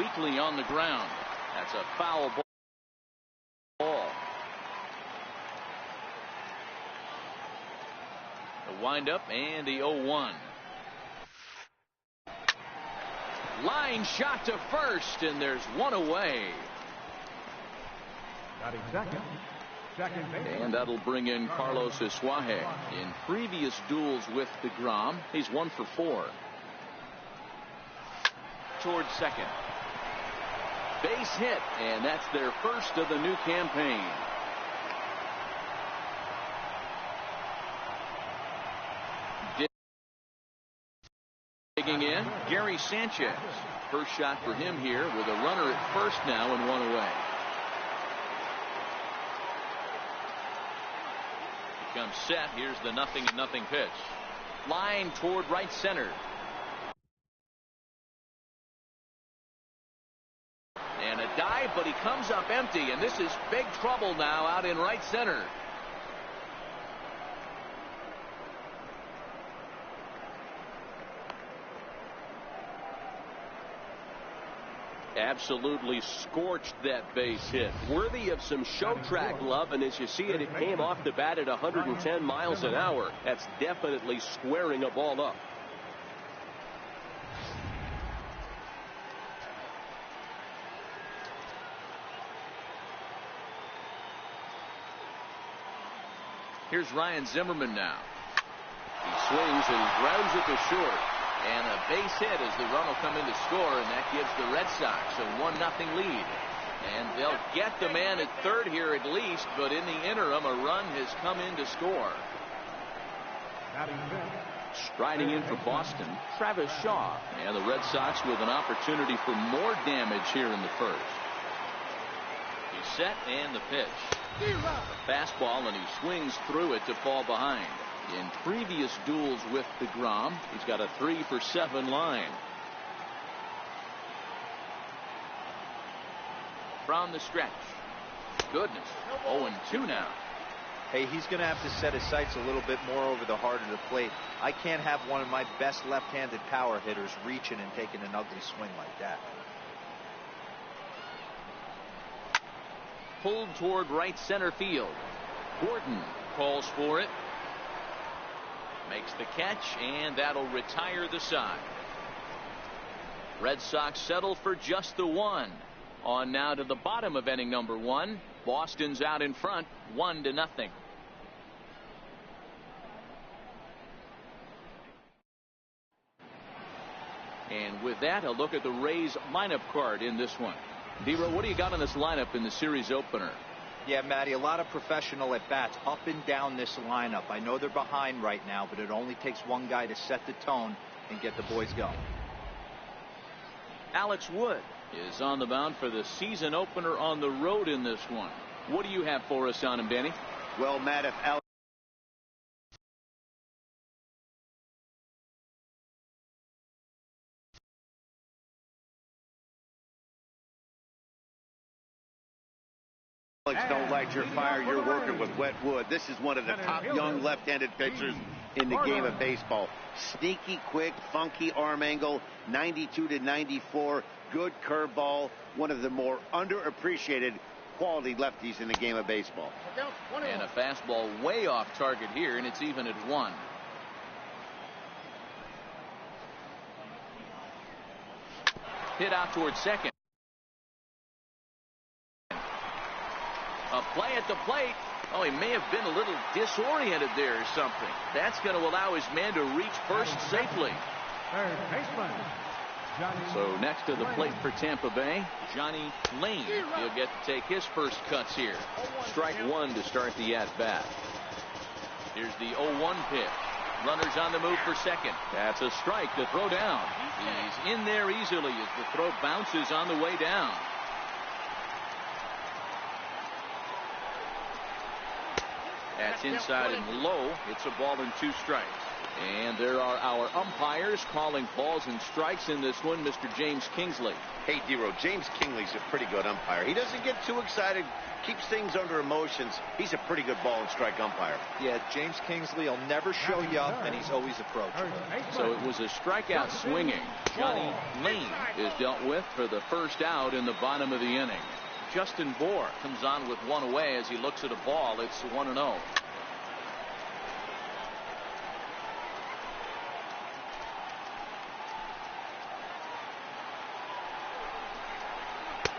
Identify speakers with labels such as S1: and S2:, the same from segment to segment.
S1: weakly on the ground. That's a foul ball. The windup and the 0-1. Line shot to first, and there's one away. And that'll bring in Carlos Isuaje. In previous duels with DeGrom, he's 1 for 4. Towards second. Base hit, and that's their first of the new campaign. Digging in, Gary Sanchez. First shot for him here with a runner at first now and 1 away. Comes set. Here's the 0-0 pitch. Line toward right center. And a dive, but he comes up empty, and this is big trouble now out in right center. Absolutely scorched that base hit.
S2: Worthy of some show track love, and as you see it, it came off the bat at 110 miles an hour. That's definitely squaring a ball up.
S1: Here's Ryan Zimmerman now. He swings and grounds it to short. And a base hit as the run will come in to score, and that gives the Red Sox a 1-0 lead. And they'll get the man at third here at least, but in the interim, a run has come in to score. Striding in for Boston, Travis Shaw. And the Red Sox with an opportunity for more damage here in the first. He's set, and the pitch. A fastball, and he swings through it to fall behind. In previous duels with DeGrom, he's got a 3 for 7 line. From the stretch. Goodness. 0-2 now.
S3: Hey, he's going to have to set his sights a little bit more over the heart of the plate. I can't have one of my best left-handed power hitters reaching and taking an ugly swing like that.
S1: Pulled toward right center field. Gordon calls for it. Makes the catch, and that'll retire the side. Red Sox settle for just the 1. On now to the bottom of inning number 1. Boston's out in front, 1-0. And with that, a look at the Rays lineup card in this one. Dero, what do you got on this lineup in the series opener?
S3: Yeah, Matty, a lot of professional at-bats up and down this lineup. I know they're behind right now, but it only takes one guy to set the tone and get the boys going.
S1: Alex Wood is on the mound for the season opener on the road in this one. What do you have for us on him, Danny?
S4: Well, Matt, if Alex don't light your fire, you're working with wet wood. This is one of the top young left-handed pitchers in the game of baseball. Sneaky, quick, funky arm angle, 92 to 94, good curveball, one of the more underappreciated quality lefties in the game of baseball.
S1: And a fastball way off target here, and it's even at 1. Hit out towards second. A play at the plate. Oh, he may have been a little disoriented there or something. That's going to allow his man to reach first safely. So next to the plate for Tampa Bay, Johnny Lane. He'll get to take his first cuts here. Strike 1 to start the at-bat. Here's the 0-1 pitch. Runners on the move for second. That's a strike to throw down. He's in there easily as the throw bounces on the way down. That's inside and low. It's a ball and 2 strikes. And there are our umpires calling balls and strikes in this one, Mr. James Kingsley.
S4: Hey, Dero, James Kingsley's a pretty good umpire. He doesn't get too excited, keeps things under emotions. He's a pretty good ball and strike umpire.
S3: Yeah, James Kingsley will never show you up, and he's always approachable.
S1: So it was a strikeout swinging. Johnny Lane is dealt with for the first out in the bottom of the inning. Justin Bohr comes on with one away as he looks at a ball. It's 1-0.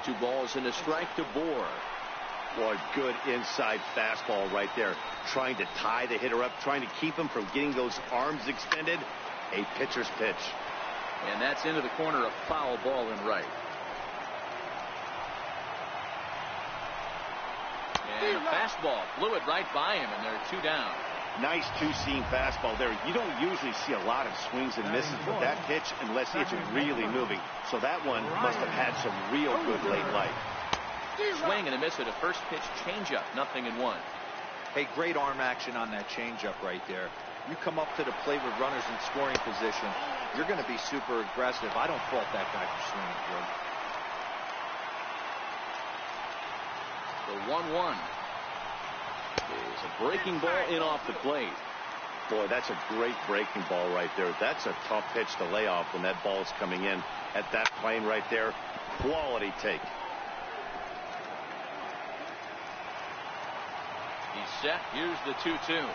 S1: Two balls and a strike to Bohr.
S4: Boy, good inside fastball right there. Trying to tie the hitter up, trying to keep him from getting those arms extended. A pitcher's pitch.
S1: And that's into the corner, a foul ball in right. And a fastball flew it right by him, and there are two down.
S4: Nice two-seam fastball there. You don't usually see a lot of swings and misses with that pitch unless it's really moving. So that one must have had some real good late life.
S1: Swing and a miss at a first pitch changeup. 0-1.
S3: Hey, great arm action on that changeup right there. You come up to the plate with runners in scoring position, you're going to be super aggressive. I don't fault that guy for swinging through.
S1: The 1-1 is a breaking ball in off the plate.
S4: Boy, that's a great breaking ball right there. That's a tough pitch to lay off when that ball is coming in at that plane right there. Quality take.
S1: He's set. Here's the 2-2.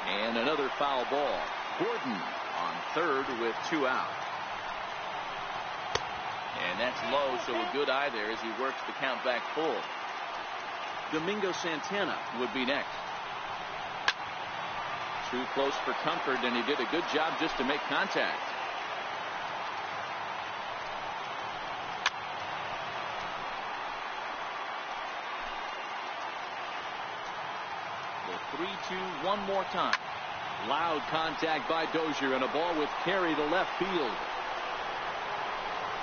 S1: And another foul ball. Gordon on third with two out. And that's low, so a good eye there as he works the count back full. Domingo Santana would be next. Too close for comfort, and he did a good job just to make contact. The 3-2 one more time. Loud contact by Dozier, and a ball with carry to left field.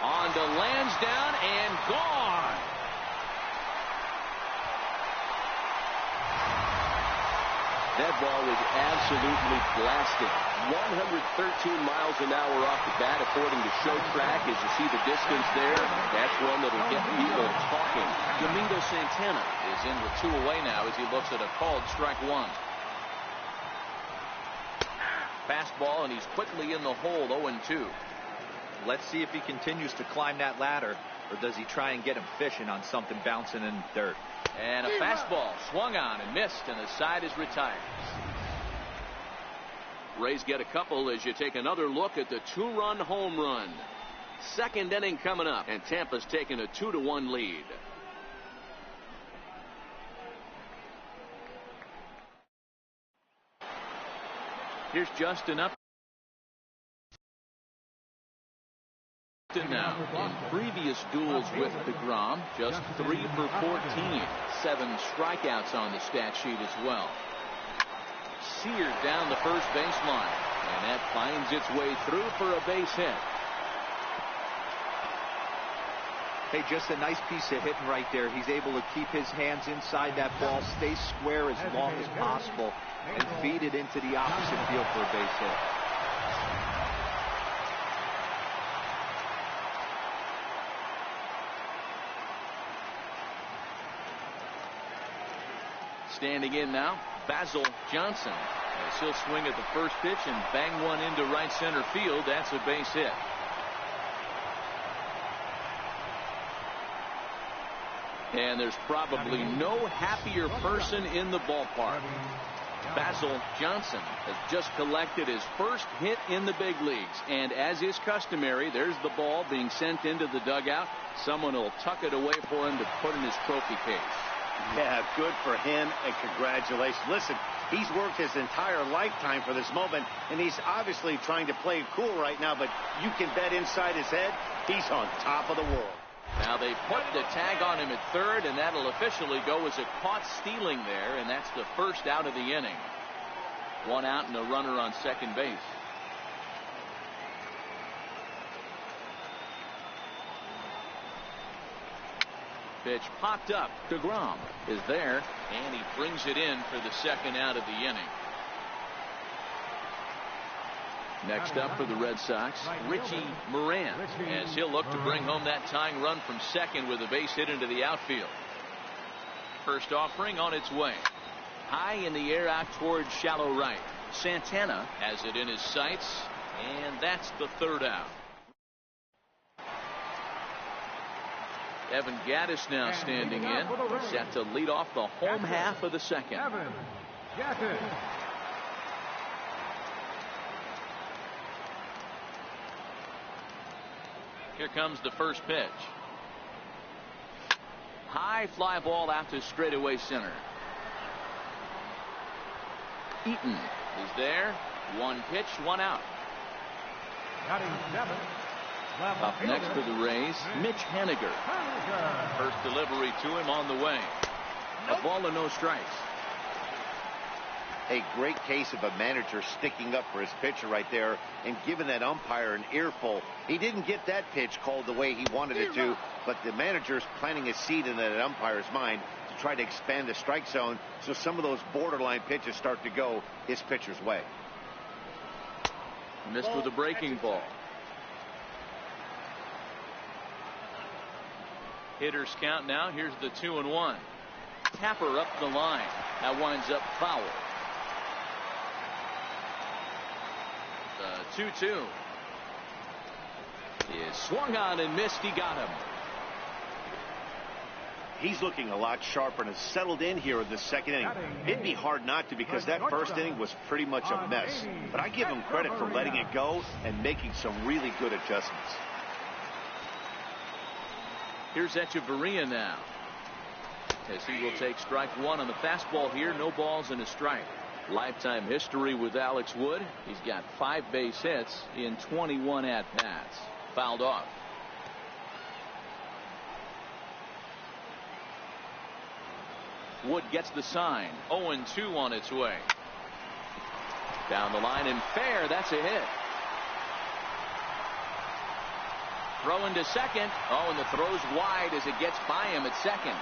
S1: On to Lansdowne and gone.
S2: That ball was absolutely blasted. 113 miles an hour off the bat, according to Show Track. As you see the distance there, that's one that'll get people talking.
S1: Domingo Santana is in with two away now as he looks at a called strike one. Fastball, and he's quickly in the hole. 0-2.
S3: Let's see if he continues to climb that ladder, or does he try and get him fishing on something bouncing in the dirt.
S1: And a fastball swung on and missed, and the side is retired. Rays get a couple as you take another look at the two-run home run. Second inning coming up, and Tampa's taking a 2-1 lead. Here's Justin up. Now, in previous duels with DeGrom, just 3 for 14. 7 strikeouts on the stat sheet as well. Seared down the first baseline, and that finds its way through for a base hit.
S3: Hey, just a nice piece of hitting right there. He's able to keep his hands inside that ball, stay square as long as possible, and feed it into the opposite field for a base hit.
S1: Standing in now, Basil Johnson, as he'll swing at the first pitch and bang one into right center field. That's a base hit. And there's probably no happier person in the ballpark. Basil Johnson has just collected his first hit in the big leagues, and as is customary, there's the ball being sent into the dugout. Someone will tuck it away for him to put in his trophy case.
S4: Yeah, good for him, and congratulations. Listen, he's worked his entire lifetime for this moment, and he's obviously trying to play it cool right now, but you can bet inside his head, he's on top of the world.
S1: Now they put the tag on him at third, and that'll officially go as a caught stealing there, and that's the first out of the inning. 1 out and a runner on second base. Pitch popped up. DeGrom is there, and he brings it in for the second out of the inning. Next up for the Red Sox, Richie Moran, as he'll look to bring home that tying run from second with a base hit into the outfield. First offering on its way. High in the air out towards shallow right. Santana has it in his sights, and that's the third out. Evan Gattis now standing in, set to lead off the home half of the second. Here comes the first pitch. High fly ball out to straightaway center. Eaton is there. One pitch, one out. Up next for the Rays, Mitch Haniger. First delivery to him on the way. A ball and no strikes.
S4: A great case of a manager sticking up for his pitcher right there and giving that umpire an earful. He didn't get that pitch called the way he wanted it to, but the manager's planting a seed in that umpire's mind to try to expand the strike zone so some of those borderline pitches start to go his pitcher's way.
S1: Missed with a breaking ball. Hitters count now. Here's the 2-1. Tapper up the line. That winds up foul. The 2-2 is swung on and missed. He got him.
S4: He's looking a lot sharper and has settled in here in the second inning. It'd be hard not to because that first inning was pretty much a mess. But I give him credit for letting it go and making some really good adjustments.
S1: Here's Echeverria now, as he will take strike one on the fastball here. No balls and a strike. Lifetime history with Alex Wood. He's got 5 base hits in 21 at-bats. Fouled off. Wood gets the sign. 0-2 on its way. Down the line and fair. That's a hit. Throw into second. Oh, and the throw's wide as it gets by him at second.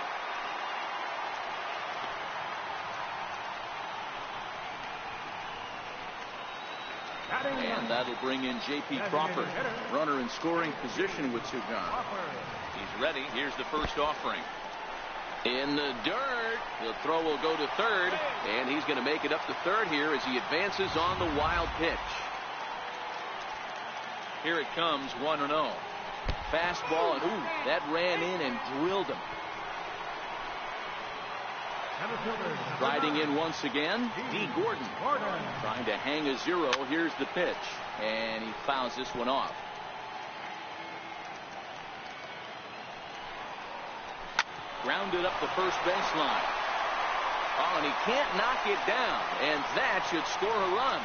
S1: And that'll bring in J.P. Crawford. Runner in scoring position with 2 gone. He's ready. Here's the first offering. In the dirt. The throw will go to third. And he's going to make it up to third here as he advances on the wild pitch. Here it comes, 1-0. Fastball, and ooh, that ran in and drilled him. Riding in once again, D. Gordon. Trying to hang a 0. Here's the pitch. And he fouls this one off. Grounded up the first baseline. Oh, and he can't knock it down. And that should score a run.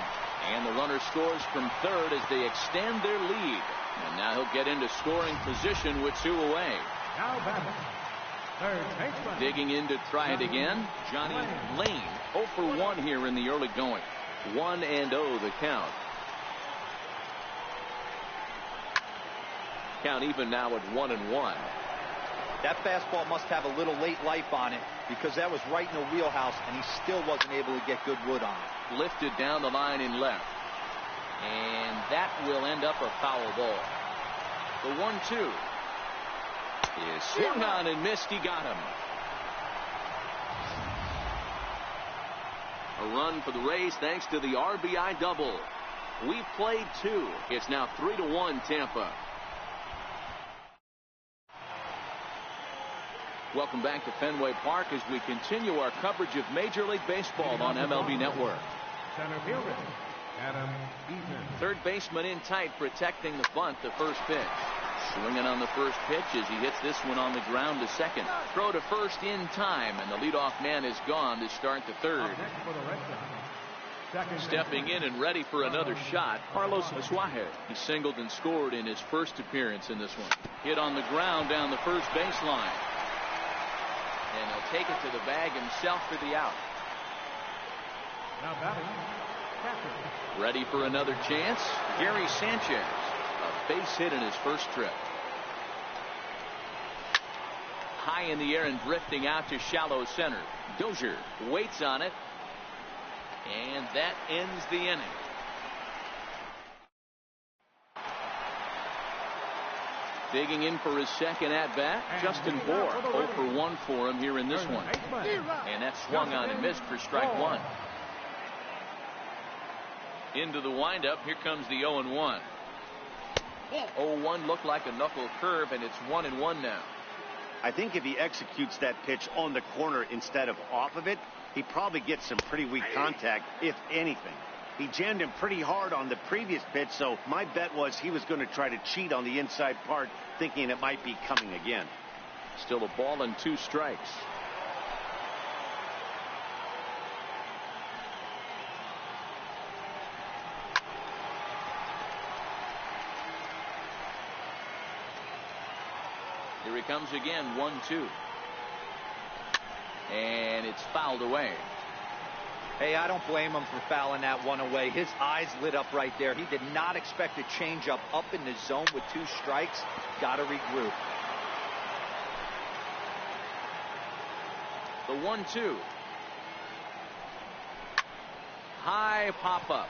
S1: And the runner scores from third as they extend their lead. And now he'll get into scoring position with 2 away.
S5: Now batting, third baseman.
S1: Digging in to try it again, Johnny Lane. 0 for 1 here in the early going. 1-0 the count. Count even now at 1-1.
S3: That fastball must have a little late life on it because that was right in the wheelhouse and he still wasn't able to get good wood on it.
S1: Lifted down the line in left. And that will end up a foul ball. The 1-2 is swung on and missed. He got him. A run for the Rays thanks to the RBI double. We played 2. It's now 3-1 Tampa. Welcome back to Fenway Park as we continue our coverage of Major League Baseball on MLB Network.
S5: Center fielder, Adam Eaton.
S1: Third baseman in tight, protecting the bunt. The first pitch. Swinging on the first pitch as he hits this one on the ground to second. Throw to first in time, and the leadoff man is gone to start the third. Stepping in and ready for another shot, Carlos Suarez. He singled and scored in his first appearance in this one. Hit on the ground down the first baseline. And he'll take it to the bag himself for the out.
S5: Now batting, catcher.
S1: Ready for another chance, Gary Sanchez. A base hit in his first trip. High in the air and drifting out to shallow center. Dozier waits on it. And that ends the inning. Digging in for his second at-bat, Justin Bohr. 0 for 1 for him here in this one. And that swung on and missed for strike one. Into the windup, here comes the 0-1. 0-1 looked like a knuckle curve, and it's 1-1 now.
S4: I think if he executes that pitch on the corner instead of off of it, he probably gets some pretty weak contact, if anything. He jammed him pretty hard on the previous pitch, so my bet was he was going to try to cheat on the inside part, thinking it might be coming again.
S1: Still a ball and 2 strikes. Here he comes again, 1-2. And it's fouled away.
S3: Hey, I don't blame him for fouling that one away. His eyes lit up right there. He did not expect a changeup up in the zone with 2 strikes. Got to regroup.
S1: The 1-2. High pop-up.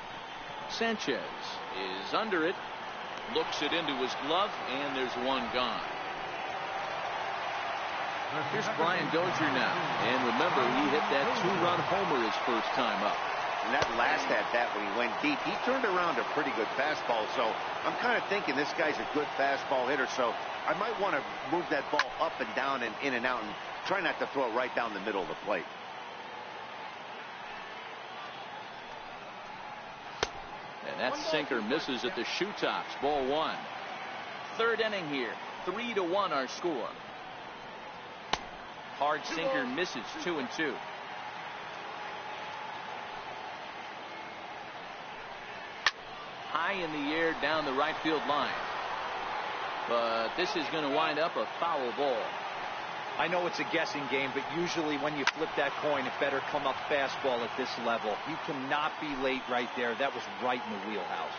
S1: Sanchez is under it. Looks it into his glove, and there's one gone. Here's Brian Dozier now. And remember, he hit that 2-run homer his first time up.
S4: And that last at-bat when he went deep, he turned around a pretty good fastball. So I'm kind of thinking this guy's a good fastball hitter. So I might want to move that ball up and down and in and out and try not to throw it right down the middle of the plate.
S1: And that sinker misses at the shoe tops. Ball 1. Third inning here. 3-1 our score. Hard sinker misses. 2-2. High in the air down the right field line. But this is going to wind up a foul ball.
S3: I know it's a guessing game, but usually when you flip that coin, it better come up fastball at this level. You cannot be late right there. That was right in the wheelhouse.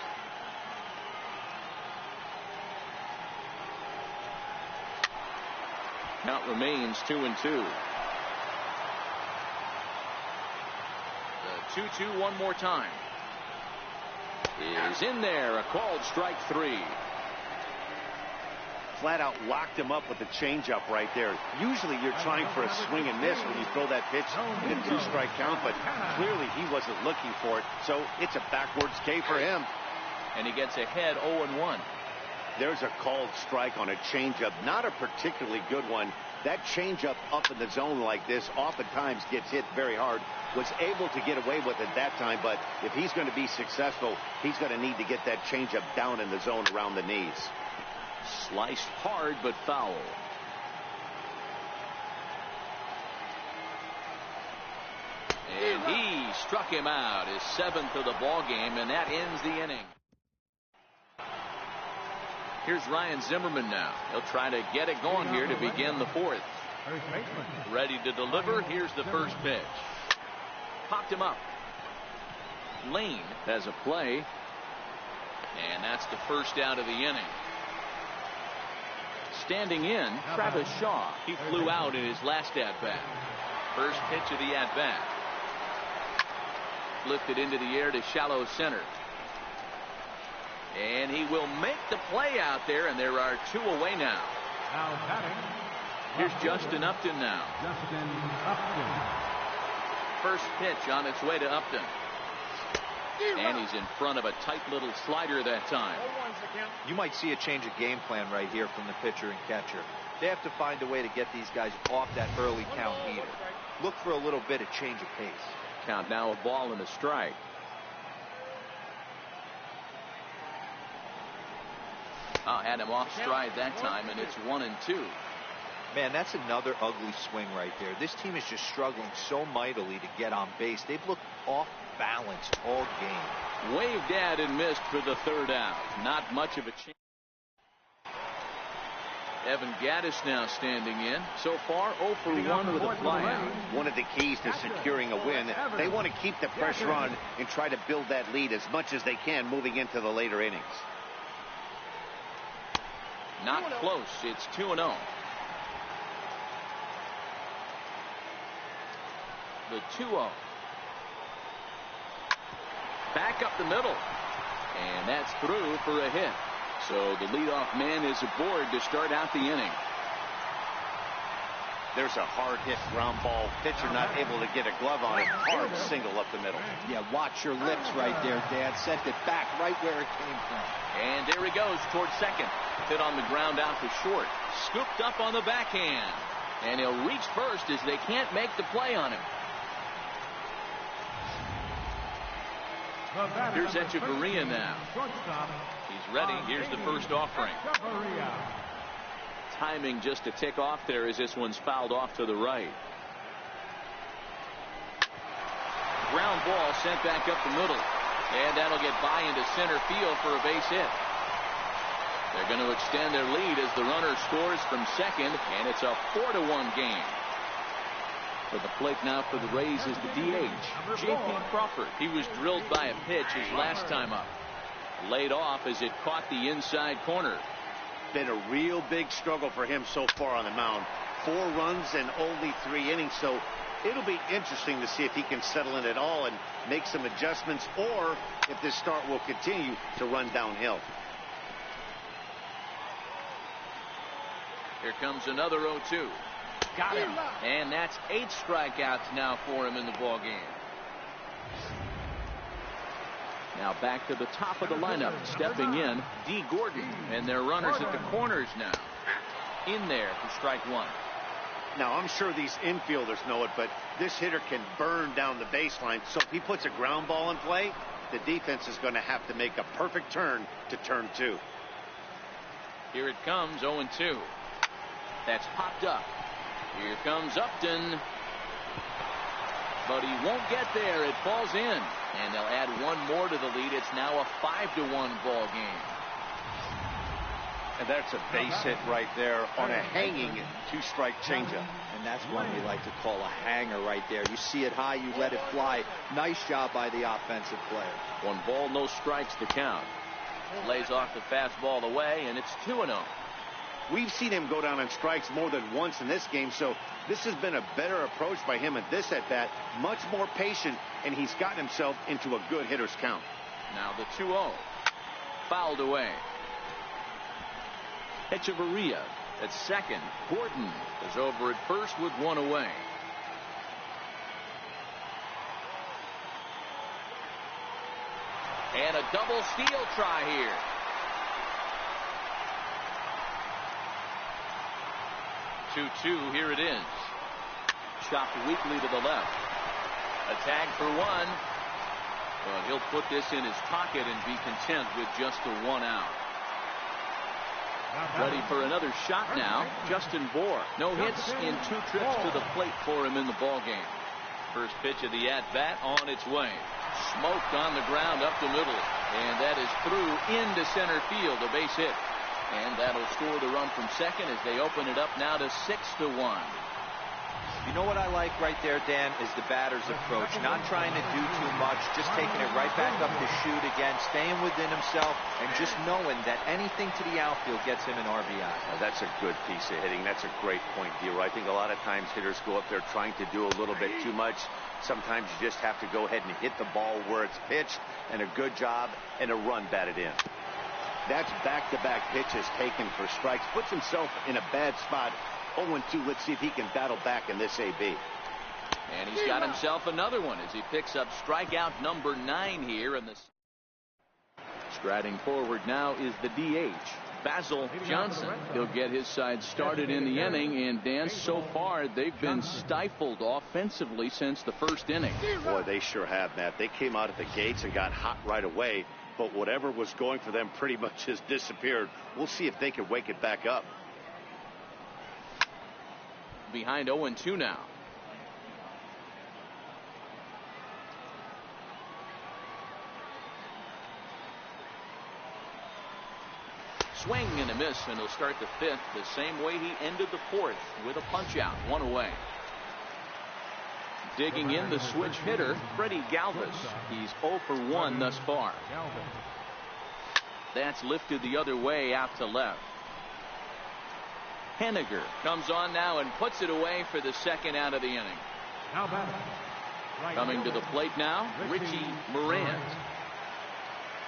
S1: Count remains 2-2. The 2-2 one more time. Is in there. A called strike 3.
S4: Flat out locked him up with the changeup right there. Usually you're trying for a swing and miss when you throw that pitch in a 2-strike count, but clearly he wasn't looking for it, so it's a backwards K for him.
S1: And he gets ahead 0-1.
S4: There's a called strike on a changeup, not a particularly good one. That changeup up in the zone like this oftentimes gets hit very hard. Was able to get away with it that time, but if he's going to be successful, he's going to need to get that changeup down in the zone around the knees.
S1: Sliced hard, but foul. And he struck him out, his 7th of the ball game, and that ends the inning. Here's Ryan Zimmerman now. He'll try to get it going here to begin the 4th. Ready to deliver. Here's the first pitch. Popped him up. Lane has a play. And that's the first out of the inning. Standing in, Travis Shaw. He flew out in his last at-bat. First pitch of the at-bat. Lifted into the air to shallow center. And he will make the play out there, and there are 2 away now. Here's Justin Upton now. First pitch on its way to Upton. And he's in front of a tight little slider that time.
S3: You might see a change of game plan right here from the pitcher and catcher. They have to find a way to get these guys off that early count heater. Look for a little bit of change of pace.
S1: Count now a ball and a strike. Had him off stride that time, and it's 1-2.
S3: Man, that's another ugly swing right there. This team is just struggling so mightily to get on base. They've looked off balance all game.
S1: Waved at and missed for the 3rd out. Not much of a chance. Evan Gattis now standing in. So far, 0 for 1 with a flyout.
S4: One of the keys to securing a win, they want to keep the pressure on and try to build that lead as much as they can moving into the later innings.
S1: Not close. It's 2-0. The 2-0. Back up the middle. And that's through for a hit. So the leadoff man is aboard to start out the inning.
S4: There's a hard hit ground ball. Pitcher not able to get a glove on it. Hard single up the middle.
S3: Yeah, watch your lips right there, Dan. Sent it back right where it came from.
S1: And there he goes towards second. Hit on the ground out to short. Scooped up on the backhand. And he'll reach first as they can't make the play on him. Here's Echeverria now. He's ready. Here's the first offering. Timing just a tick off there as this one's fouled off to the right. Ground ball sent back up the middle. And that'll get by into center field for a base hit. They're going to extend their lead as the runner scores from second, and it's a 4-1 game. For the plate now for the Rays is the DH, J.P. Crawford. He was drilled by a pitch his last time up. Laid off as it caught the inside corner.
S4: Been a real big struggle for him so far on the mound. 4 runs and only 3 innings, so it'll be interesting to see if he can settle in at all and make some adjustments, or if this start will continue to run downhill.
S1: Here comes another 0-2. Got him. And that's 8 strikeouts now for him in the ball game. Now back to the top of the lineup. Stepping in, D. Gordon. And their runners at the corners now. In there for strike 1.
S4: Now, I'm sure these infielders know it, but this hitter can burn down the baseline. So if he puts a ground ball in play, the defense is going to have to make a perfect turn to turn 2.
S1: Here it comes, 0-2. That's popped up. Here comes Upton. But he won't get there. It falls in. And they'll add 1 more to the lead. It's now a 5-1 ball game.
S4: And that's a base hit right there on a hanging 2-strike changeup.
S3: And that's one we like to call a hanger right there. You see it high, you let it fly. Nice job by the offensive player.
S1: 1 ball, no strikes to count. Lays off the fastball away, and it's 2-0.
S4: We've seen him go down on strikes more than once in this game, so this has been a better approach by him at this at-bat. Much more patient, and he's gotten himself into a good hitter's count.
S1: Now the 2-0. Fouled away. Echeverria at second. Gordon is over at first with 1 away. And a double steal try here. Here it is. Chopped weakly to the left. A tag for 1. But he'll put this in his pocket and be content with just a 1 out. Ready for another shot now. Justin Bohr. No hits in 2 trips to the plate for him in the ball game. First pitch of the at-bat on its way. Smoked on the ground up the middle. And that is through into center field. A base hit. And that'll score the run from second as they open it up now to 6-1.
S3: You know what I like right there, Dan, is the batter's approach. Not trying to do too much, just taking it right back up to shoot again, staying within himself, and just knowing that anything to the outfield gets him an RBI.
S4: Well, that's a good piece of hitting. That's a great point, Dero. I think a lot of times hitters go up there trying to do a little bit too much. Sometimes you just have to go ahead and hit the ball where it's pitched, and a good job and a run batted in. That's back-to-back pitches taken for strikes. Puts himself in a bad spot. 0-2. Let's see if he can battle back in this AB.
S1: And he's got himself another one as he picks up strikeout number 9 here in this. Striding forward now is the DH, Basil Johnson. He'll get his side started in the inning. And Dan, so far they've been stifled offensively since the first inning.
S4: Boy, they sure have, Matt. They came out at the gates and got hot right away. But whatever was going for them pretty much has disappeared. We'll see if they can wake it back up.
S1: Behind 0-2 now. Swing and a miss, and he'll start the 5th the same way he ended the 4th with a punch out, 1 away. Digging in the switch hitter, Freddie Galvis. He's 0 for 1 thus far. That's lifted the other way out to left. Henniger comes on now and puts it away for the 2nd out of the inning. Coming to the plate now, Richie Moran.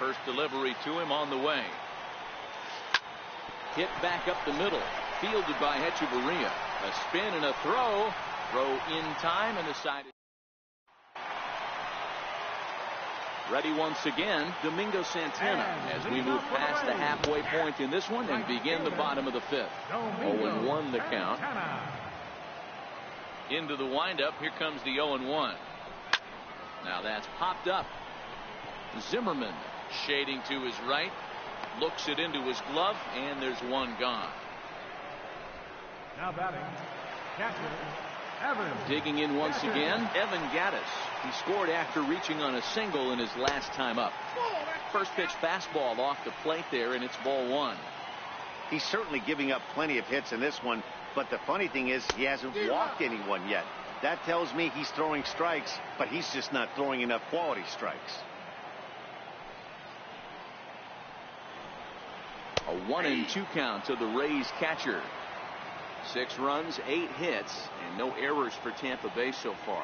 S1: First delivery to him on the way. Hit back up the middle. Fielded by Hechavarria. A spin and a throw. Throw in time and the side. Ready once again, Domingo Santana, as we move past the halfway point in this one and begin the bottom of the fifth. 0-1 the count. Into the windup, here comes the 0-1. Now that's popped up. Zimmerman shading to his right, looks it into his glove, and there's one gone.
S5: Now batting, catcher, Evans.
S1: Digging in once again, Evan Gattis. He scored after reaching on a single in his last time up. First pitch fastball off the plate there, and it's ball one.
S4: He's certainly giving up plenty of hits in this one, but the funny thing is he hasn't walked anyone yet. That tells me he's throwing strikes, but he's just not throwing enough quality strikes.
S1: A 1-2 count to the Rays catcher. 6 runs, 8 hits, and no errors for Tampa Bay so far.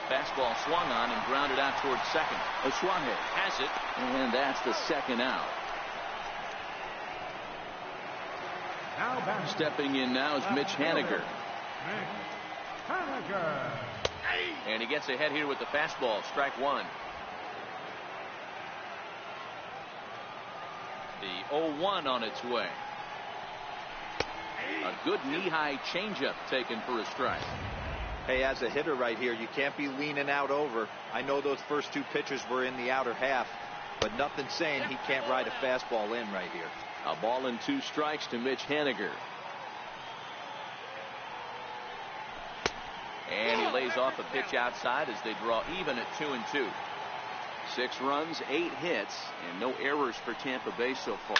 S1: Fastball swung on and grounded out towards second. Oswalde has it, and that's the second out. Stepping in now is Mitch Haniger. And he gets ahead here with the fastball. Strike one. The 0-1 on its way. A good knee-high changeup taken for a strike.
S3: Hey, as a hitter right here, you can't be leaning out over. I know those first 2 pitches were in the outer half, but nothing saying he can't ride a fastball in right here.
S1: A ball and 2 strikes to Mitch Haniger. And he lays off a pitch outside as they draw even at 2-2. 6 runs, 8 hits, and no errors for Tampa Bay so far.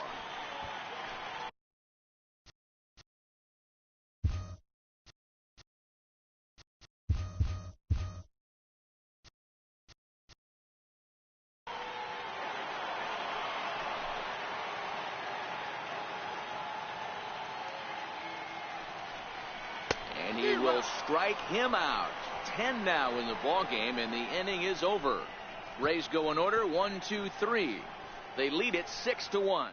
S1: And he will strike him out. 10 now in the ball game, and the inning is over. Rays go in order, 1, 2, 3. They lead it 6-1.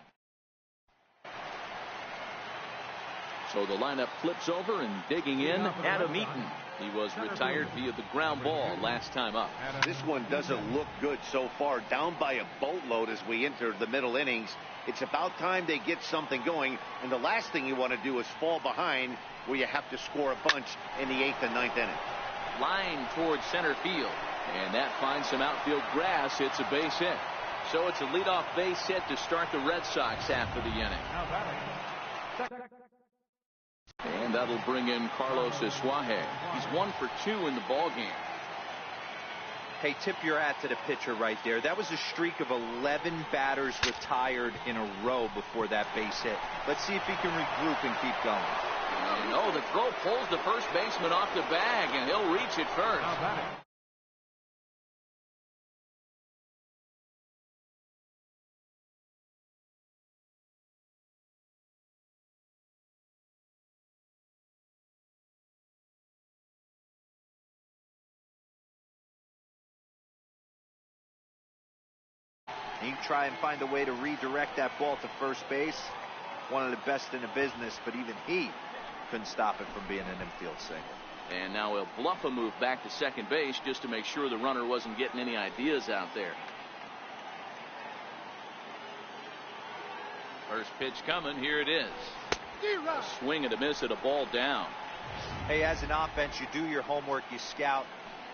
S1: So the lineup flips over, and digging in, Adam Eaton. He was retired via the ground ball last time up.
S4: This one doesn't look good so far. Down by a boatload as we enter the middle innings. It's about time they get something going, and the last thing you want to do is fall behind where you have to score a bunch in the 8th and 9th inning.
S1: Line towards center field, and that finds some outfield grass. It's a base hit. So it's a leadoff base hit to start the Red Sox after the inning. And that'll bring in Carlos Oswalde. He's 1 for 2 in the ball game.
S3: Hey, tip your hat to the pitcher right there. That was a streak of 11 batters retired in a row before that base hit. Let's see if he can regroup and keep going.
S1: Oh, the throw pulls the first baseman off the bag, and he'll reach it first.
S3: He can try and find a way to redirect that ball to first base. One of the best in the business, but even he couldn't stop it from being an infield single.
S1: And now he'll bluff a move back to second base just to make sure the runner wasn't getting any ideas out there. First pitch coming. Here it is. A swing and a miss at a ball down.
S3: Hey, as an offense, you do your homework, you scout.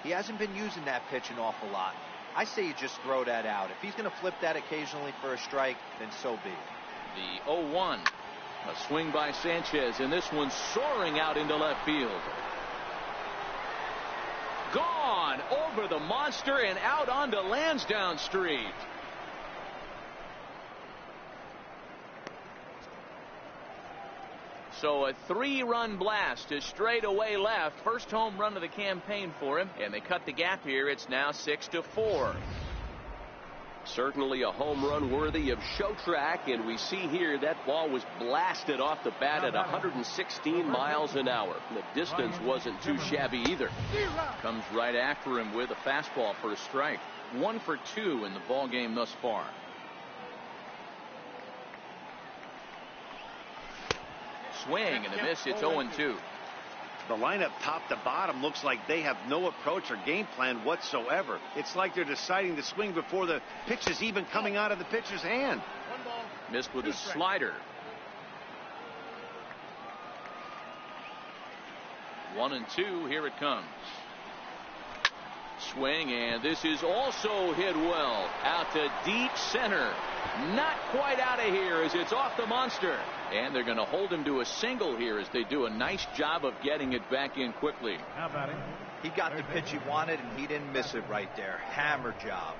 S3: He hasn't been using that pitch an awful lot. I say you just throw that out. If he's going to flip that occasionally for a strike, then so be it.
S1: The 0-1. A swing by Sanchez, and this one's soaring out into left field. Gone over the monster and out onto Lansdowne Street. So a 3-run blast to straightaway left. First home run of the campaign for him, and they cut the gap here. It's now 6-4.
S2: Certainly a home run worthy of show track, and we see here that ball was blasted off the bat at 116 miles an hour. The distance wasn't too shabby either.
S1: Comes right after him with a fastball for a strike. 1 for 2 in the ball game thus far. Swing and a miss. It's 0-2.
S4: The lineup top to bottom looks like they have no approach or game plan whatsoever. It's like they're deciding to swing before the pitch is even coming out of the pitcher's hand.
S1: Missed with a slider. 1-2. Here it comes. Swing, and this is also hit well out to deep center. Not quite out of here as it's off the monster. And they're going to hold him to a single here as they do a nice job of getting it back in quickly.
S3: He got the pitch he wanted, and he didn't miss it right there. Hammer job.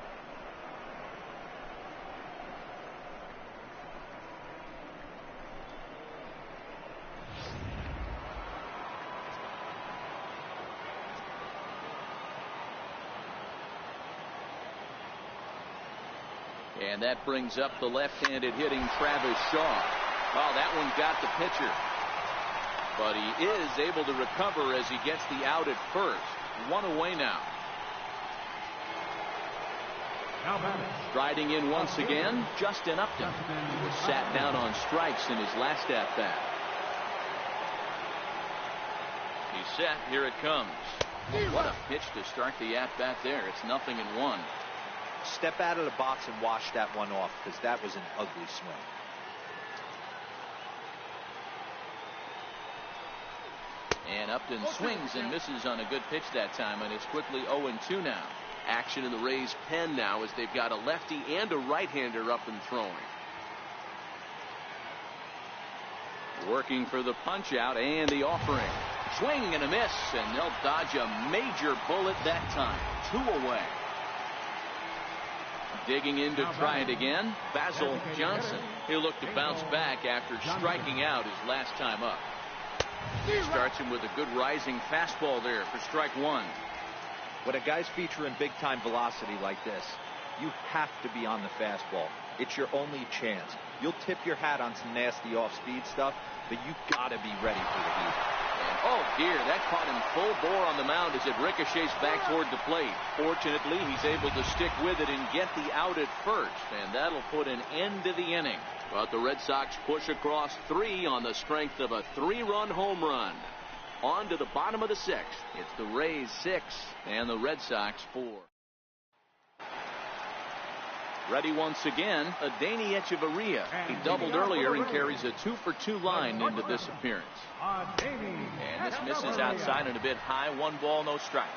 S1: And that brings up the left-handed hitting Travis Shaw. Oh, that one got the pitcher. But he is able to recover as he gets the out at first. 1 away now. Striding in once again, Justin Upton. He was sat down on strikes in his last at-bat. He's set. Here it comes. What a pitch to start the at-bat there. It's 0-1.
S3: Step out of the box and wash that one off, because that was an ugly swing.
S1: And Upton swings and misses on a good pitch that time, and it's quickly 0-2 now.
S2: Action in the Rays' pen now as they've got a lefty and a right-hander up and throwing.
S1: Working for the punch-out and the offering. Swing and a miss, and they'll dodge a major bullet that time. 2 away. Digging in to try it again, Basil Johnson. He'll look to bounce back after striking out his last time up. Starts him with a good rising fastball there for strike 1.
S3: When a guy's featuring big-time velocity like this, you have to be on the fastball. It's your only chance. You'll tip your hat on some nasty off-speed stuff, but you got to be ready for the heat.
S1: Oh dear, that caught him full bore on the mound as it ricochets back toward the plate. Fortunately, he's able to stick with it and get the out at first, and that'll put an end to the inning. But the Red Sox push across 3 on the strength of a 3-run home run. On to the bottom of the 6th. It's the Rays 6 and the Red Sox 4. Ready once again, Adeiny Echeverria. He doubled earlier and carries a 2-for-2 line into this appearance. And this misses outside and a bit high. 1 ball, no strikes.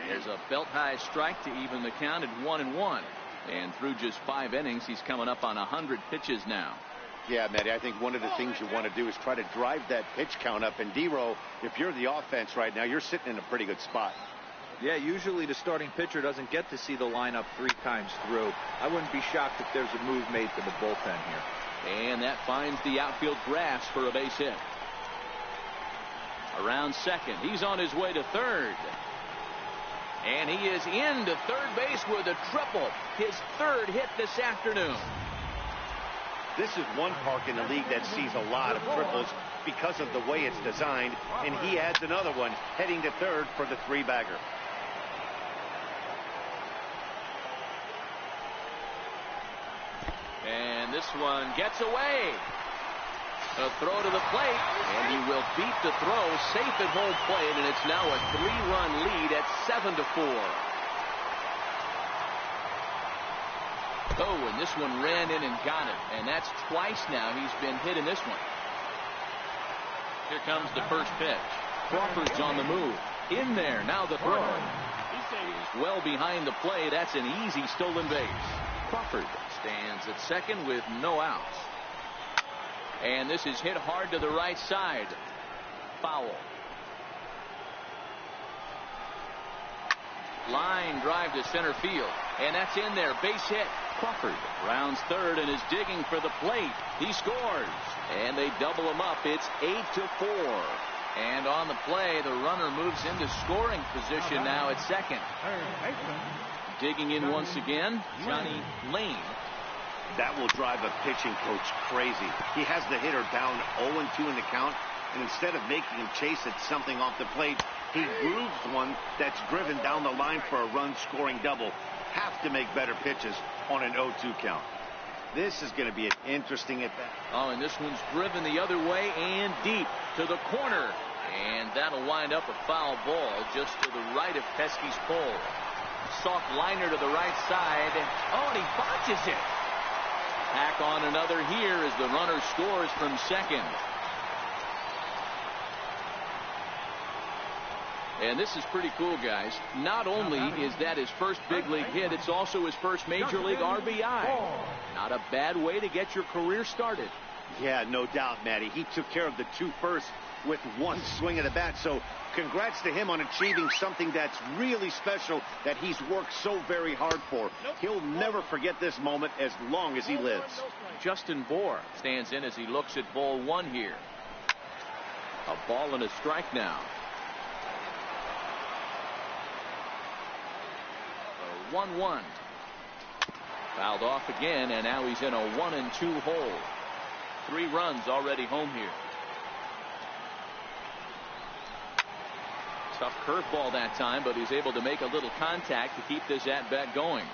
S1: There's a belt-high strike to even the count at 1-1. And through just 5 innings, he's coming up on 100 pitches now.
S4: Yeah, Matty, I think one of the things you want to do is try to drive that pitch count up. And D-Row, if you're the offense right now, you're sitting in a pretty good spot.
S3: Yeah, usually the starting pitcher doesn't get to see the lineup 3 times through. I wouldn't be shocked if there's a move made to the bullpen here.
S1: And that finds the outfield grass for a base hit. Around second, he's on his way to third. And he is into third base with a triple. His 3rd hit this afternoon.
S4: This is one park in the league that sees a lot of triples because of the way it's designed, and he adds another one heading to third for the 3-bagger.
S1: And this one gets away. A throw to the plate, and he will beat the throw safe at home plate, and it's now a 3-run lead at 7-4. Oh, and this one ran in and got it, and that's twice now he's been hit in this one. Here comes the first pitch. Crawford's on the move. In there, now the throw. He's well behind the play. That's an easy stolen base. Crawford stands at second with no outs. And this is hit hard to the right side. Foul. Line drive to center field. And that's in there. Base hit. Crawford rounds third and is digging for the plate. He scores. And they double him up. It's 8-4. And on the play, the runner moves into scoring position now at second. Digging in once again, Johnny Lane.
S4: That will drive a pitching coach crazy. He has the hitter down 0-2 in the count, and instead of making him chase at something off the plate, he grooves one that's driven down the line for a run-scoring double. Have to make better pitches on an 0-2 count. This is going to be an interesting at-bat.
S1: Oh, and this one's driven the other way and deep to the corner. And that'll wind up a foul ball just to the right of Pesky's pole. Soft liner to the right side. Oh, and he botches it. Tack on another here as the runner scores from second. And this is pretty cool, guys. Not only is that his first big league hit, it's also his first major league RBI. Not a bad way to get your career started.
S4: Yeah, no doubt, Matty. He took care of the 2 firsts with one swing of the bat. So congrats to him on achieving something that's really special that he's worked so very hard for. He'll never forget this moment as long as he lives.
S1: Justin Bohr stands in as he looks at ball 1 here. A ball and a strike now. 1-1. Fouled off again, and now he's in a 1-2 hole. 3 runs already home here. Tough curveball that time, but he's able to make a little contact to keep this at-bat going.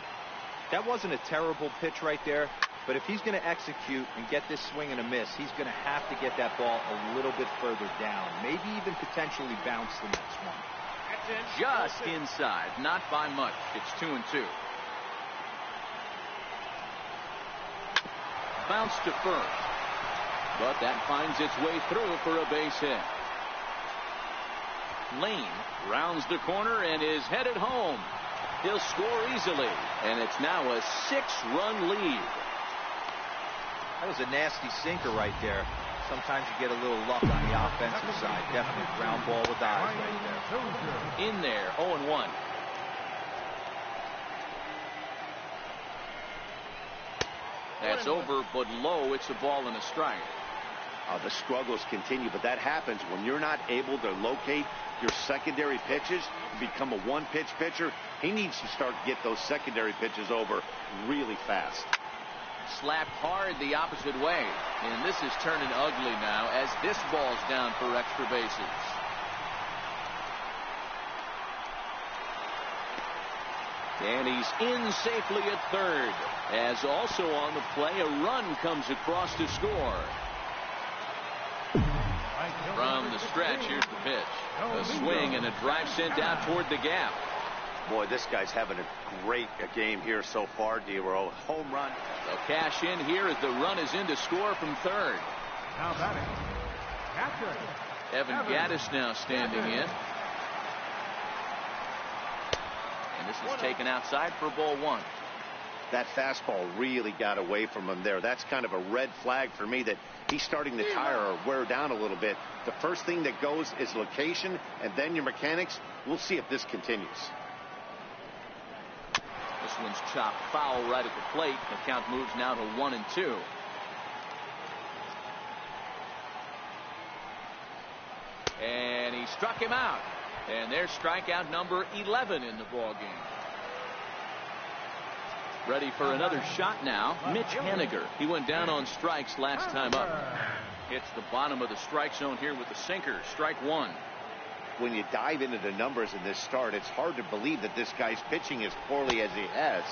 S3: That wasn't a terrible pitch right there, but if he's going to execute and get this swing and a miss, he's going to have to get that ball a little bit further down, maybe even potentially bounce the next one.
S1: Just inside, not by much. It's 2-2. Bounce to first, but that finds its way through for a base hit. Lane rounds the corner and is headed home. He'll score easily, and it's now a 6-run lead.
S3: That was a nasty sinker right there. Sometimes you get a little luck on the offensive side. Definitely ground ball with eyes right there.
S1: In there, 0-1. That's over, but low. It's a ball and a strike.
S4: The struggles continue, but that happens when you're not able to locate your secondary pitches. You become a 1-pitch pitcher. He needs to start to get those secondary pitches over really fast.
S1: Slapped hard the opposite way, and this is turning ugly now as this ball's down for extra bases. And he's in safely at third, as also on the play a run comes across to score. From the stretch, here's the pitch. A swing and a drive sent out toward the gap.
S4: Boy, this guy's having a great game here so far, D-Row. Home run.
S1: They'll cash in here as the run is in to score from third.
S5: Now batting, catcher
S1: Evan Gaddis now standing in. And this is taken outside for ball 1.
S4: That fastball really got away from him there. That's kind of a red flag for me that he's starting to tire or wear down a little bit. The first thing that goes is location and then your mechanics. We'll see if this continues.
S1: This one's chopped foul right at the plate. The count moves now to 1-2. And he struck him out. And there's strikeout number 11 in the ball game. Ready for another shot now. Mitch Haniger. He went down on strikes last time up. Hits the bottom of the strike zone here with the sinker. Strike 1.
S4: When you dive into the numbers in this start, it's hard to believe that this guy's pitching as poorly as he has.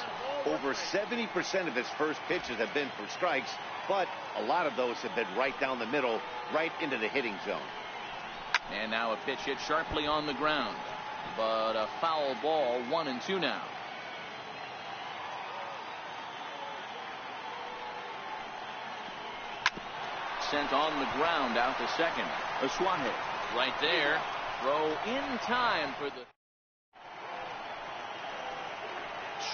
S4: Over 70% of his first pitches have been for strikes, but a lot of those have been right down the middle, right into the hitting zone.
S1: And now a pitch hit sharply on the ground, but a foul ball. 1-2 now. Sent on the ground out to second. Aswahe right there. Throw in time for the.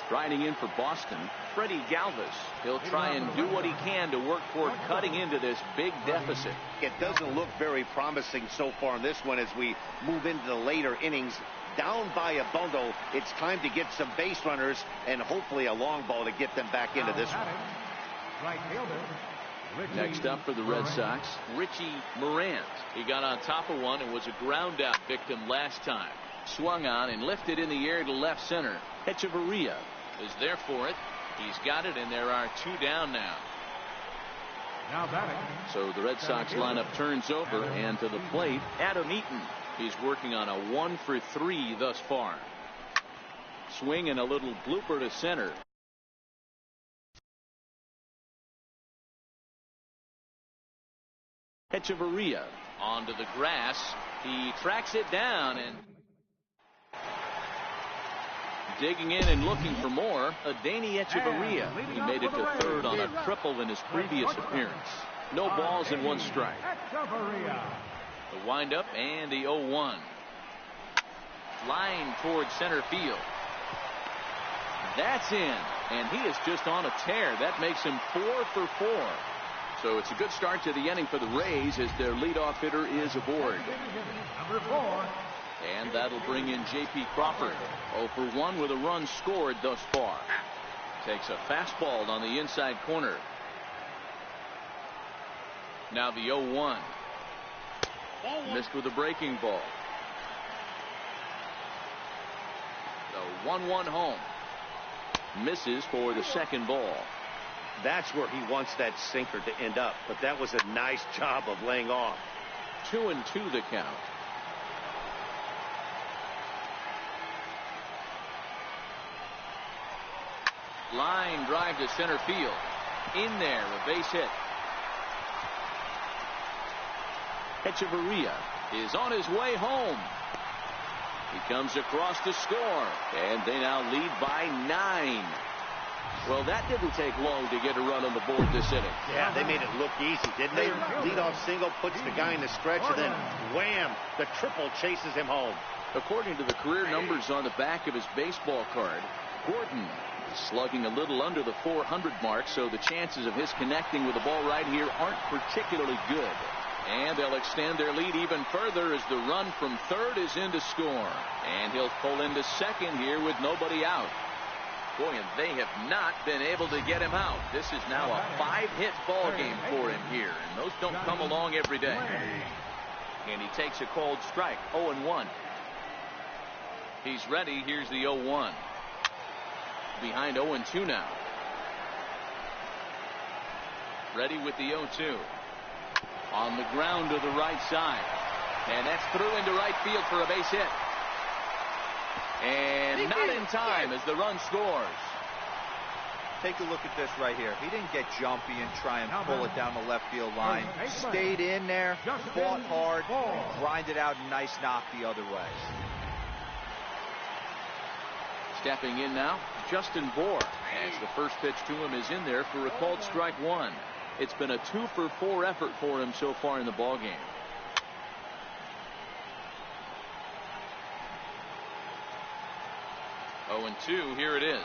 S1: Striding in for Boston, Freddie Galvis. He'll try and do what he can to work toward cutting into this big deficit.
S4: It doesn't look very promising so far in this one as we move into the later innings. Down by a bundle, it's time to get some base runners and hopefully a long ball to get them back into this one.
S5: Right fielder,
S1: Next up for the Red Sox, Richie Morant. He got on top of one and was a ground out victim last time. Swung on and lifted in the air to left center. Echeverria is there for it. He's got it, and there are 2 down now.
S5: Now batting.
S1: So the Red Sox lineup turns over, and to the plate, Adam Eaton. He's working on a 1 for 3 thus far. Swing and a little blooper to center. Echeverria onto the grass. He tracks it down and digging in and looking for more. Adeiny Echeverria. He made it to third on a triple in his previous appearance. No balls and 1 strike. The windup and the 0-1. Line towards center field. That's in, and he is just on a tear. That makes him 4 for 4. So it's a good start to the inning for the Rays as their leadoff hitter is aboard.
S5: Number 4.
S1: And that'll bring in J.P. Crawford. 0 for 1 with a run scored thus far. Takes a fastball on the inside corner. Now the 0-1. Missed with a breaking ball. The 1-1 home. Misses for the second ball.
S4: That's where he wants that sinker to end up, but that was a nice job of laying off.
S1: 2-2 the count. Line drive to center field. In there, a base hit. Echeverria is on his way home. He comes across to score, and they now lead by 9. Well, that didn't take long to get a run on the board this inning.
S4: Yeah, they made it look easy, didn't they? Leadoff single puts the guy in the stretch, and then wham, the triple chases him home.
S1: According to the career numbers on the back of his baseball card, Gordon is slugging a little under the 400 mark, so the chances of his connecting with the ball right here aren't particularly good. And they'll extend their lead even further as the run from third is in to score. And he'll pull into second here with nobody out. Boy, and they have not been able to get him out. This is now a 5-hit ball game for him here, and those don't come along every day. And he takes a cold strike. 0-1. He's ready. Here's the 0-1. Behind 0-2 now. Ready with the 0-2. On the ground to the right side. And that's through into right field for a base hit. And not in time as the run scores.
S3: Take a look at this right here. He didn't get jumpy and try and pull it down the left field line. Stayed in there, fought hard, grinded out a nice knock the other way.
S1: Stepping in now, Justin Bohr, as the first pitch to him is in there for a called strike 1. It's been a 2 for 4 effort for him so far in the ballgame. Oh, and 2, here it is.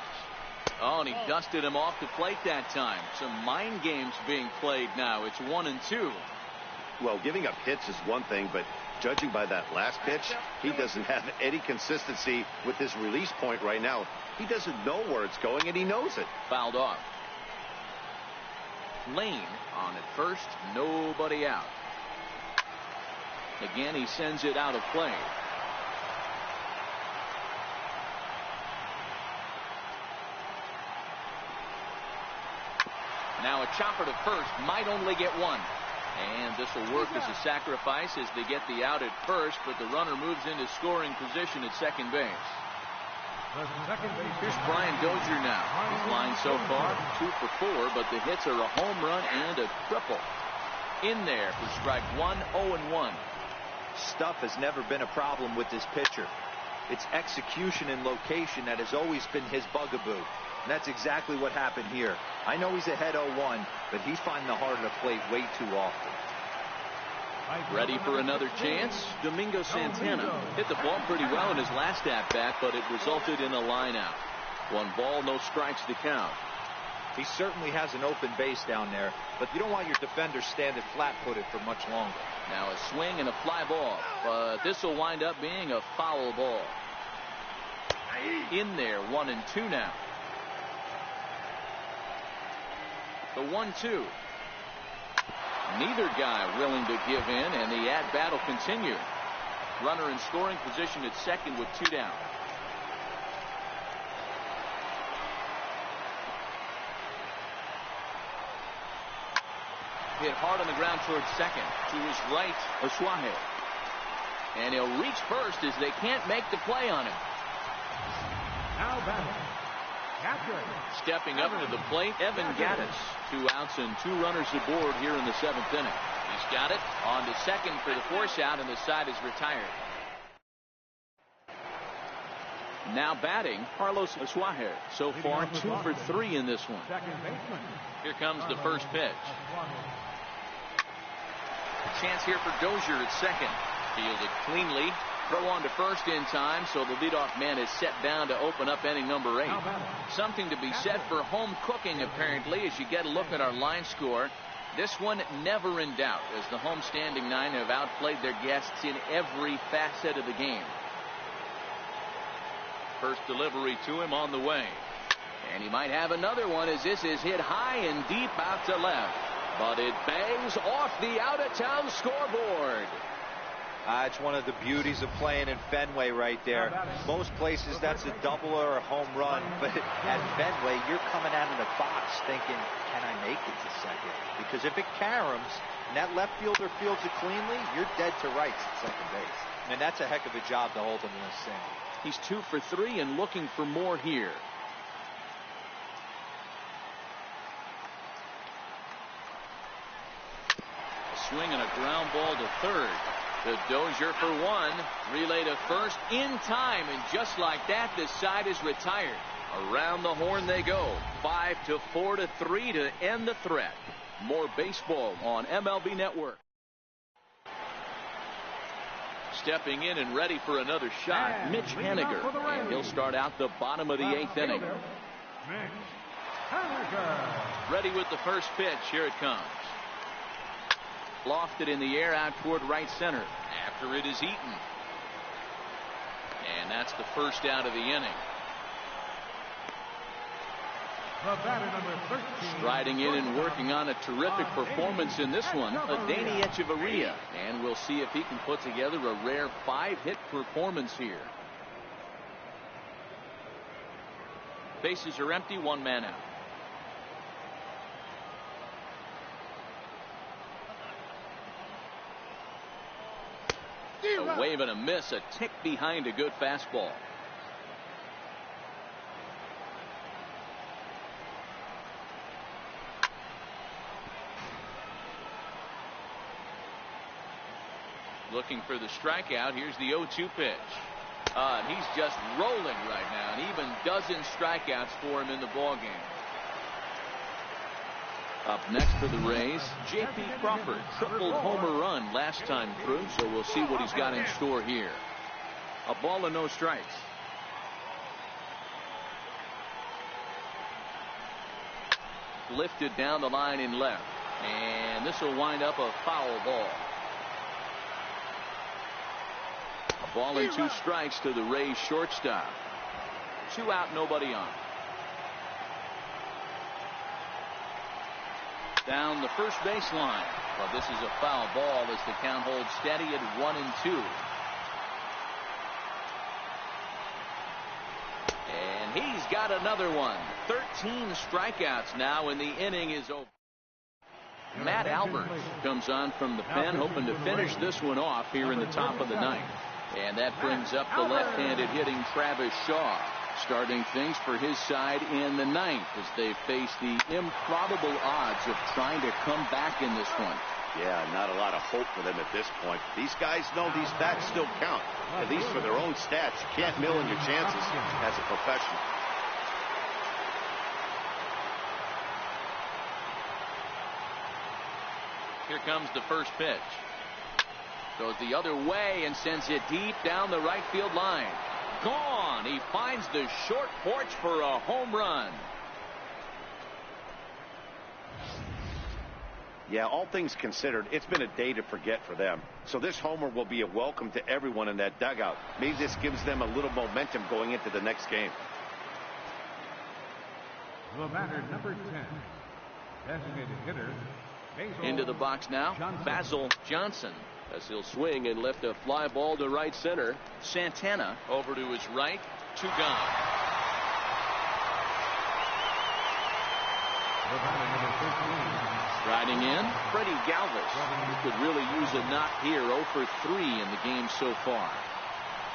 S1: Oh, and he dusted him off the plate that time. Some mind games being played now. It's 1-2.
S4: Well, giving up hits is one thing, but judging by that last pitch, he doesn't have any consistency with his release point right now. He doesn't know where it's going, and he knows it.
S1: Fouled off. Lane on at first, nobody out. Again, he sends it out of play. Now a chopper to first, might only get 1. And this will work as a sacrifice as they get the out at first, but the runner moves into scoring position at second base. Here's Brian Dozier now. His line so far, 2 for 4, but the hits are a home run and a triple. In there for strike 1, 0-1.
S3: Stuff has never been a problem with this pitcher. It's execution and location that has always been his bugaboo. And that's exactly what happened here. I know he's ahead 0-1, but he's finding the heart of the plate way too often.
S1: Ready for another chance? Domingo Santana hit the ball pretty well in his last at-bat, but it resulted in a line-out. 1 ball, no strikes to count.
S3: He certainly has an open base down there, but you don't want your defender standing flat-footed for much longer.
S1: Now a swing and a fly ball, but this will wind up being a foul ball. In there, 1-2 now. The 1-2. Neither guy willing to give in, and the at-bat will continue. Runner in scoring position at second with 2 down. Hit hard on the ground towards second. To his right, Oswahe. And he'll reach first as they can't make the play on him.
S5: Now batting. Catcher.
S1: Stepping up to the plate, Evan Gaddis. 2 outs and 2 runners aboard here in the 7th inning. He's got it on to second for the force out, and the side is retired. Now batting, Carlos Oswahe. So far, 2 for 3 in this one.
S5: Second baseman.
S1: Here comes the first pitch. Chance here for Dozier at second. Fielded cleanly. Throw on to first in time, so the leadoff man is set down to open up inning number 8. Something to be said for home cooking, apparently, as you get a look at our line score. This one never in doubt, as the home standing 9 have outplayed their guests in every facet of the game. First delivery to him on the way. And he might have another one, as this is hit high and deep out to left. But it bangs off the out-of-town scoreboard.
S3: It's one of the beauties of playing in Fenway right there. Most places that's a double or a home run, but at Fenway you're coming out of the box thinking, can I make it to second? Because if it caroms and that left fielder fields it cleanly, you're dead to rights at second base. And that's a heck of a job to hold him in a single.
S1: He's 2 for 3 and looking for more here. A swing and a ground ball to third. The Dozier for 1. Relay to first in time, and just like that, this side is retired. Around the horn they go. 5-4 to 3 to end the threat. More baseball on MLB Network. Stepping in and ready for another shot, Mitch Haniger, and he'll start out the bottom of the 8th inning. Ready with the first pitch. Here it comes. Lofted in the air out toward right center after it is eaten. And that's the first out of the inning.
S5: The batter, number 13.
S1: Striding in and working on a terrific performance in this one, Adeiny Echeverria. And we'll see if he can put together a rare 5-hit performance here. Bases are empty, 1 man out. A wave and a miss, a tick behind a good fastball. Looking for the strikeout. Here's the 0-2 pitch. And he's just rolling right now, and even dozen strikeouts for him in the ballgame. Up next for the Rays, J.P. Crawford. Triple homer run last time through, so we'll see what he's got in store here. A ball and no strikes. Lifted down the line in left, and this will wind up a foul ball. A ball and 2 strikes to the Rays shortstop. 2 out, nobody on. Down the first baseline. Well, this is a foul ball as the count holds steady at 1-2. And he's got another one. 13 strikeouts now, and the inning is over. Matt Alberts comes on from the pen, hoping to finish this one off here in the top of the 9th. And that brings up the left-handed hitting Travis Shaw, starting things for his side in the 9th as they face the improbable odds of trying to come back in this one.
S4: Yeah, not a lot of hope for them at this point. These guys know these bats still count, at least for their own stats. You can't mill in your chances as a professional.
S1: Here comes the first pitch. Goes the other way and sends it deep down the right field line. Gone. He finds the short porch for a home run.
S4: Yeah, all things considered, it's been a day to forget for them. So this homer will be a welcome to everyone in that dugout. Maybe this gives them a little momentum going into the next game.
S5: The batter, number 10. Designated hitter,
S1: Into the box now, Basil Johnson.
S2: As he'll swing and lift a fly ball to right center.
S1: Santana over to his right, 2 gone. Riding in, Freddie Galvis. He could really use a knock here. 0 for 3 in the game so far.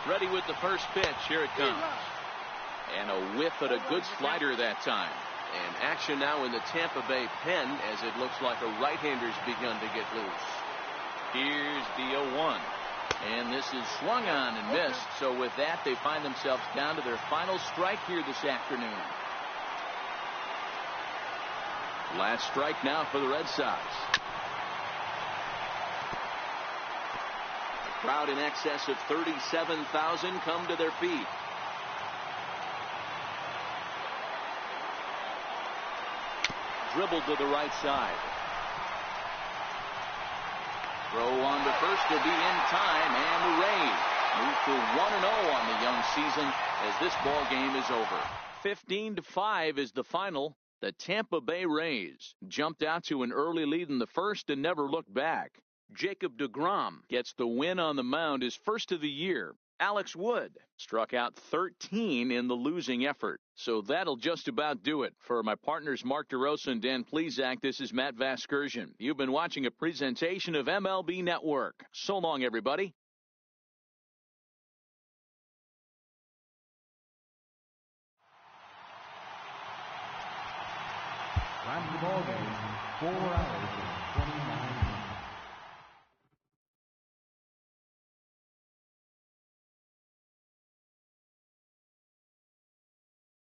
S1: Ready with the first pitch. Here it comes. And a whiff at a good slider that time.
S2: And action now in the Tampa Bay pen as it looks like a right-hander's begun to get loose.
S1: Here's the 0-1. And this is swung on and missed. So with that, they find themselves down to their final strike here this afternoon. Last strike now for the Red Sox. A crowd in excess of 37,000 come to their feet. Dribbled to the right side. Throw on to first will be in time, and the Rays move to 1-0 on the young season as this ball game is over. 15-5 is the final. The Tampa Bay Rays jumped out to an early lead in the first and never looked back. Jacob deGrom gets the win on the mound, his first of the year. Alex Wood struck out 13 in the losing effort. So that'll just about do it. For my partners Mark DeRosa and Dan Plesac, this is Matt Vasgersian. You've been watching a presentation of MLB Network. So long, everybody.
S5: Time of the ball game, 4 hours and 29